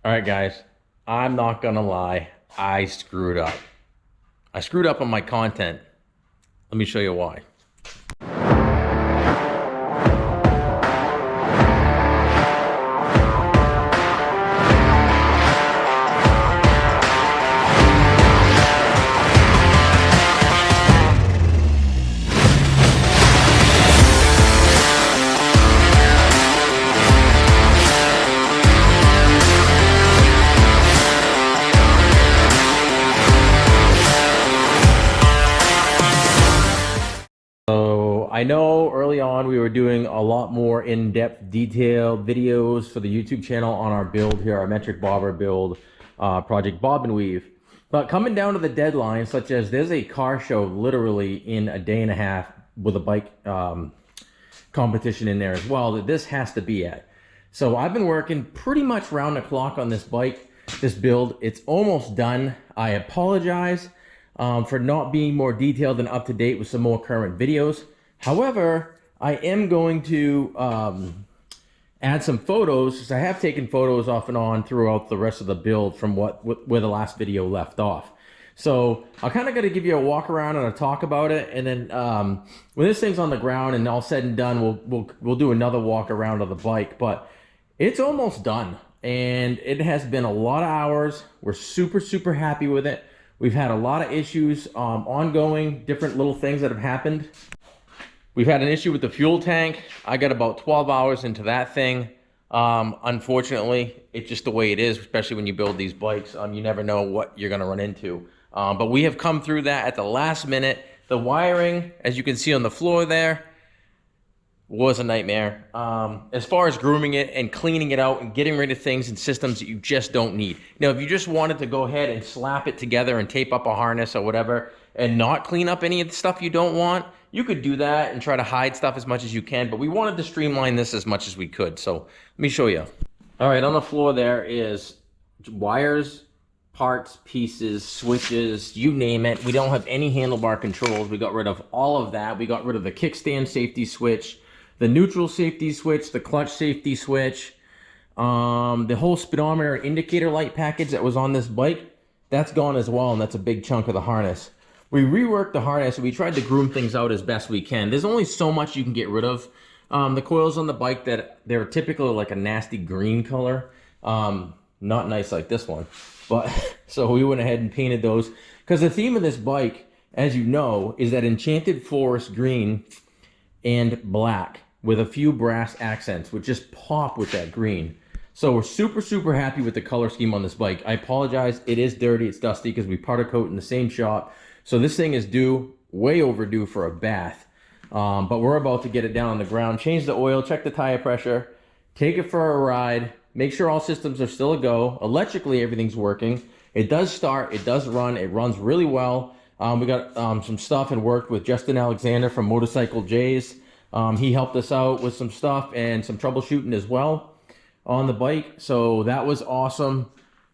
All right, guys, I'm not gonna lie. I screwed up. I screwed up on my content. Let me show you why. So I know early on we were doing a lot more in-depth detailed videos for the YouTube channel on our build here, our metric bobber build, Project Bob and Weave. But coming down to the deadline, such as there's a car show literally in a day and a half with a bike competition in there as well that this has to be at. So I've been working pretty much round the clock on this bike, this build. It's almost done. I apologize for not being more detailed and up to date with some more current videos. However, I am going to add some photos, because I have taken photos off and on throughout the rest of the build from where the last video left off. So I kind of got to give you a walk around and a talk about it, and then when this thing's on the ground and all said and done, we'll do another walk around of the bike. But it's almost done, and it has been a lot of hours. We're super happy with it. We've had a lot of issues ongoing, different little things that have happened. We've had an issue with the fuel tank. I got about 12 hours into that thing. Unfortunately, it's just the way it is, especially when you build these bikes. You never know what you're gonna run into. But we have come through that at the last minute. The wiring, as you can see on the floor there, was a nightmare. As far as grooming it and cleaning it out and getting rid of things and systems that you just don't need. Now, if you just wanted to go ahead and slap it together and tape up a harness or whatever and not clean up any of the stuff you don't want, you could do that and try to hide stuff as much as you can, but we wanted to streamline this as much as we could. So let me show you. All right, on the floor there is wires, parts, pieces, switches, you name it. We don't have any handlebar controls. We got rid of all of that. We got rid of the kickstand safety switch, the neutral safety switch, the clutch safety switch, the whole speedometer indicator light package that was on this bike, that's gone as well, and that's a big chunk of the harness. We reworked the harness, and we tried to groom things out as best we can. There's only so much you can get rid of. The coils on the bike, that they're typically like a nasty green color. Not nice like this one. But so we went ahead and painted those, because the theme of this bike, as you know, is that enchanted forest green and black with a few brass accents, which just pop with that green. So we're super happy with the color scheme on this bike. I apologize, it is dirty, it's dusty, because we powder coat in the same shop. So this thing is way overdue for a bath. But we're about to get it down on the ground, change the oil, check the tire pressure, take it for a ride, make sure all systems are still a go. Electrically, everything's working. It does start, it does run, it runs really well. We got some stuff and worked with Justin Alexander from Motorcycle J's. He helped us out with some stuff and some troubleshooting as well on the bike. So that was awesome.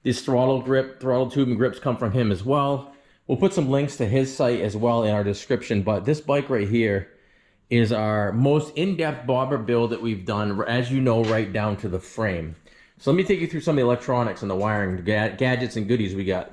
This throttle tube and grips come from him as well. We'll put some links to his site as well in our description. But this bike right here is our most in-depth bobber build that we've done, as you know, right down to the frame. So let me take you through some of the electronics and the wiring, gadgets and goodies we got.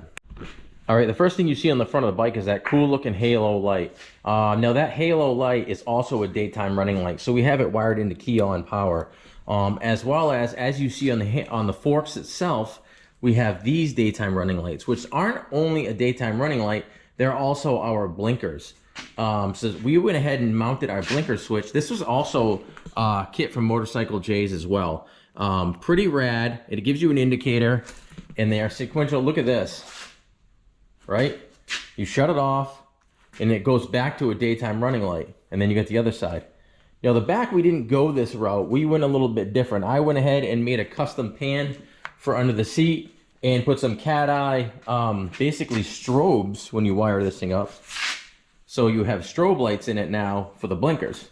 All right, the first thing you see on the front of the bike is that cool looking halo light. Now that halo light is also a daytime running light, so we have it wired into key on power. As well as you see on the forks itself, we have these daytime running lights, which aren't only a daytime running light, they're also our blinkers. So we went ahead and mounted our blinker switch. This was also a kit from Motorcycle J's as well. Pretty rad. It gives you an indicator, and they are sequential. Look at this. Right? You shut it off, and it goes back to a daytime running light, and then you get the other side. Now the back, we didn't go this route. We went a little bit different. I went ahead and made a custom pan for under the seat and put some cat eye, basically strobes when you wire this thing up. So you have strobe lights in it now for the blinkers,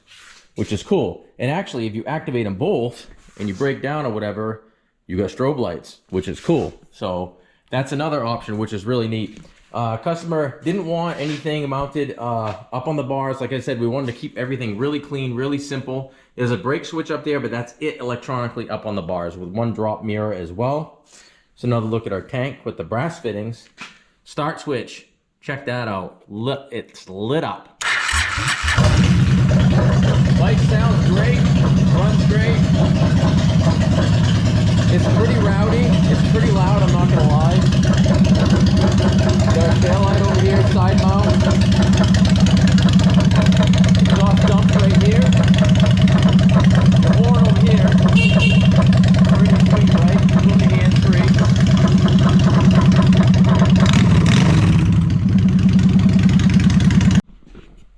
which is cool. And actually, if you activate them both and you break down or whatever, you got strobe lights, which is cool. So that's another option, which is really neat. Customer didn't want anything mounted up on the bars. Like I said, we wanted to keep everything really clean, really simple. There's a brake switch up there, but that's it electronically up on the bars with one drop mirror as well. So another look at our tank with the brass fittings. Start switch, check that out. It's lit up. Bike sounds great, runs great. It's pretty rowdy, it's pretty loud, I'm not gonna lie. Got our tail light over here, side mount. Exhaust dump right here. The horn over here. Pretty sweet, right? Looming hands-free.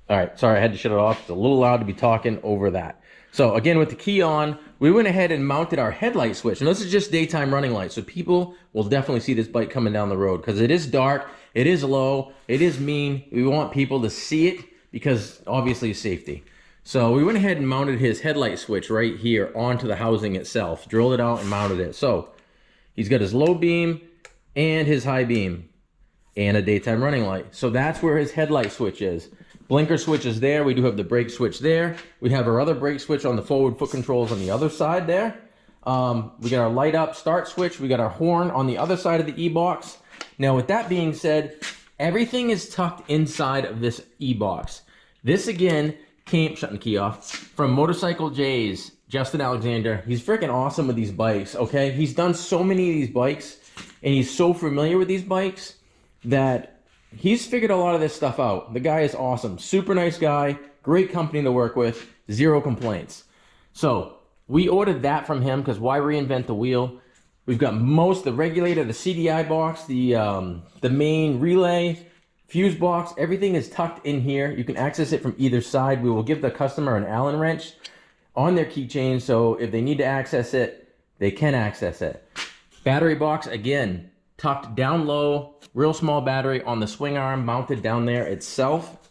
All right, sorry, I had to shut it off. It's a little loud to be talking over that. So again, with the key on, we went ahead and mounted our headlight switch. And this is just daytime running lights. So people will definitely see this bike coming down the road because it is dark, it is low, it is mean. We want people to see it because obviously safety. So we went ahead and mounted his headlight switch right here onto the housing itself, drilled it out and mounted it. So he's got his low beam and his high beam and a daytime running light. So that's where his headlight switch is. Blinker switch is there. We do have the brake switch there. We have our other brake switch on the forward foot controls on the other side there. We got our light up start switch. We got our horn on the other side of the e-box. Now with that being said, everything is tucked inside of this e-box. This again came, shutting the key off, from Motorcycle J's, Justin Alexander. He's freaking awesome with these bikes, okay? He's done so many of these bikes and he's so familiar with these bikes that he's figured a lot of this stuff out. The guy is awesome. Super nice guy. Great company to work with. Zero complaints. So we ordered that from him because why reinvent the wheel? We've got the regulator, the CDI box, the main relay, fuse box. Everything is tucked in here. You can access it from either side. We will give the customer an Allen wrench on their keychain. So if they need to access it, they can access it. Battery box, again, tucked down low. Real small battery on the swing arm mounted down there itself.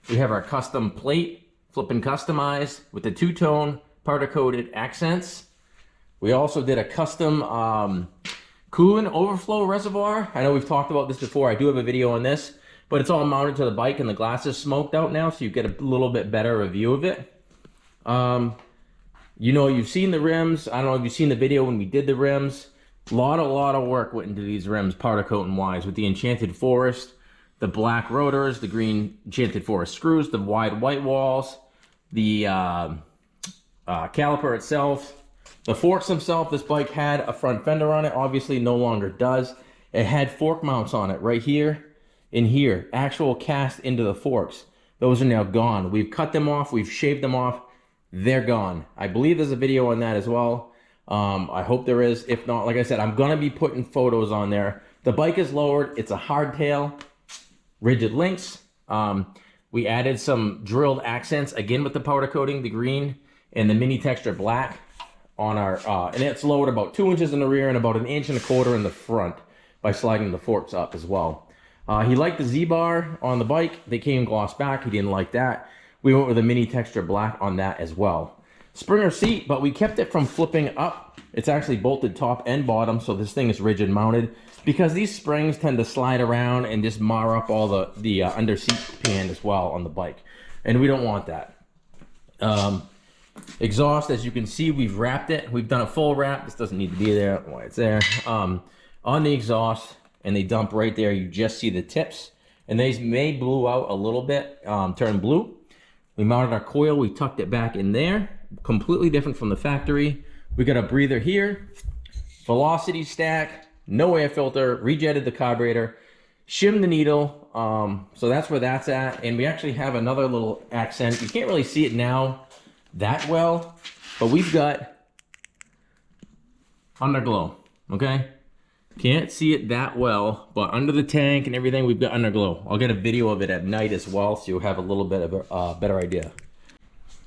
We have our custom plate, flipping customized with the two-tone powder coated accents. We also did a custom coolant overflow reservoir. I know we've talked about this before. I do have a video on this, but it's all mounted to the bike and the glass is smoked out now, so you get a little bit better a view of it. You know, you've seen the rims. I don't know if you've seen the video when we did the rims. A lot of work went into these rims, powder coating wise, with the Enchanted Forest, the black rotors, the green Enchanted Forest screws, the wide white walls, the caliper itself, the forks themselves. This bike had a front fender on it, obviously no longer does. It had fork mounts on it right here and here, actual cast into the forks. Those are now gone. We've cut them off, we've shaved them off, they're gone. I believe there's a video on that as well. I hope there is. If not, like I said, I'm gonna be putting photos on there. The bike is lowered. It's a hardtail, rigid links. We added some drilled accents again with the powder coating, the green and the mini texture black on our, and it's lowered about 2 inches in the rear and about 1.25 inches in the front by sliding the forks up as well. He liked the Z-bar on the bike. They came gloss back. He didn't like that. We went with a mini texture black on that as well. Springer seat, but we kept it from flipping up. It's actually bolted top and bottom, so this thing is rigid mounted because these springs tend to slide around and just mar up all the under seat pan as well on the bike, and we don't want that. Exhaust, as you can see, we've wrapped it. We've done a full wrap. This doesn't need to be there. Why it's there. On the exhaust, and they dump right there. You just see the tips, and they may blew out a little bit, turn blue. We mounted our coil. We tucked it back in there. Completely different from the factory. We got a breather here, velocity stack, no air filter, rejetted the carburetor, shimmed the needle. So that's where that's at. And we actually have another little accent. You can't really see it now that well, but we've got underglow, okay? Can't see it that well, but under the tank and everything, we've got underglow. I'll get a video of it at night as well, so you'll have a little bit of a better idea.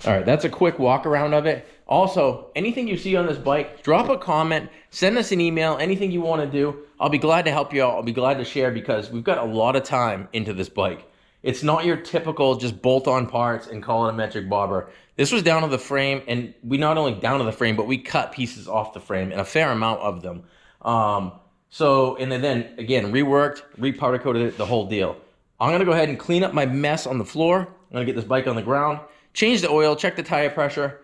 All right, that's a quick walk around of it. Also, anything you see on this bike, drop a comment, send us an email, anything you want to do. I'll be glad to help you out. I'll be glad to share because we've got a lot of time into this bike. It's not your typical just bolt on parts and call it a metric bobber. This was down to the frame, and we not only down to the frame, but we cut pieces off the frame, and a fair amount of them. And then again, reworked, repowder coated it, the whole deal. I'm gonna go ahead and clean up my mess on the floor. I'm gonna get this bike on the ground, change the oil, check the tire pressure,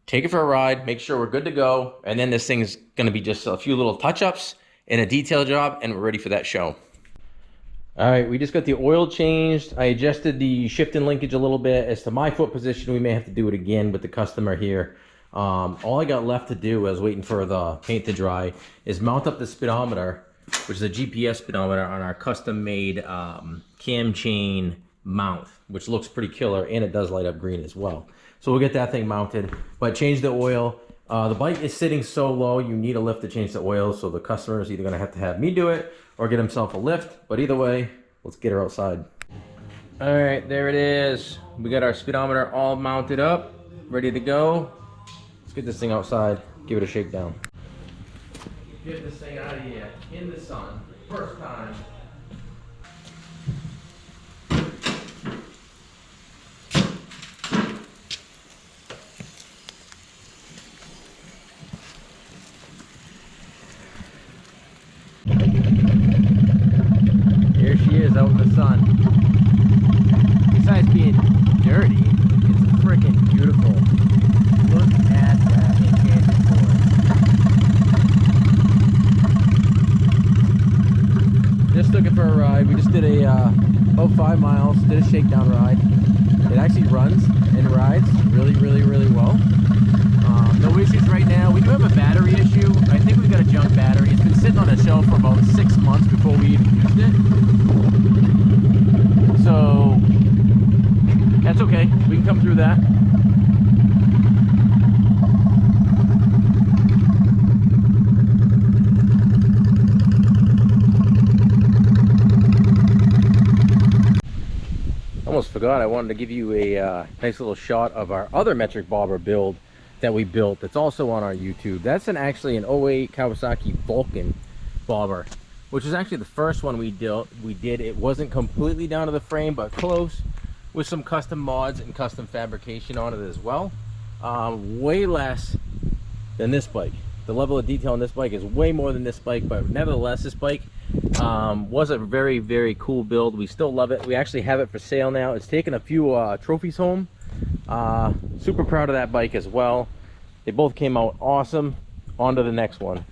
take it for a ride, make sure we're good to go, and then this thing is gonna be just a few little touch-ups, in a detail job, and we're ready for that show. All right, we just got the oil changed. I adjusted the shift and linkage a little bit. As to my foot position, we may have to do it again with the customer here. All I got left to do, I was waiting for the paint to dry, is mount up the speedometer, which is a GPS speedometer, on our custom-made cam chain mount, which looks pretty killer, and it does light up green as well. So we'll get that thing mounted, but change the oil. The bike is sitting so low, you need a lift to change the oil, so the customer is either going to have me do it or get himself a lift, but either way, let's get her outside. All right, there it is. We got our speedometer all mounted up, ready to go. Let's get this thing outside, give it a shakedown. Get this thing out of here in the sun, first time. Here she is out in the sun. Besides being dirty, it's freaking beautiful. Look at that Enchanted forest. Just took it for a ride. We just did about 5 miles, did a shakedown ride. It actually runs and rides really well. No issues right now. We do have a battery issue. I think we got a junk battery. It's been sitting on the shelf for about 6 months before we even used it. So that's okay. We can come through that. Almost forgot, I wanted to give you a nice little shot of our other metric bobber build that we built. That's also on our YouTube. That's actually an 08 Kawasaki Vulcan bobber, which is actually the first one we did. It wasn't completely down to the frame, but close, with some custom mods and custom fabrication on it as well. Way less than this bike. The level of detail on this bike is way more than this bike, but nevertheless, this bike was a very cool build. We still love it. We actually have it for sale now. It's taken a few trophies home. Super proud of that bike as well. They both came out awesome. On to the next one.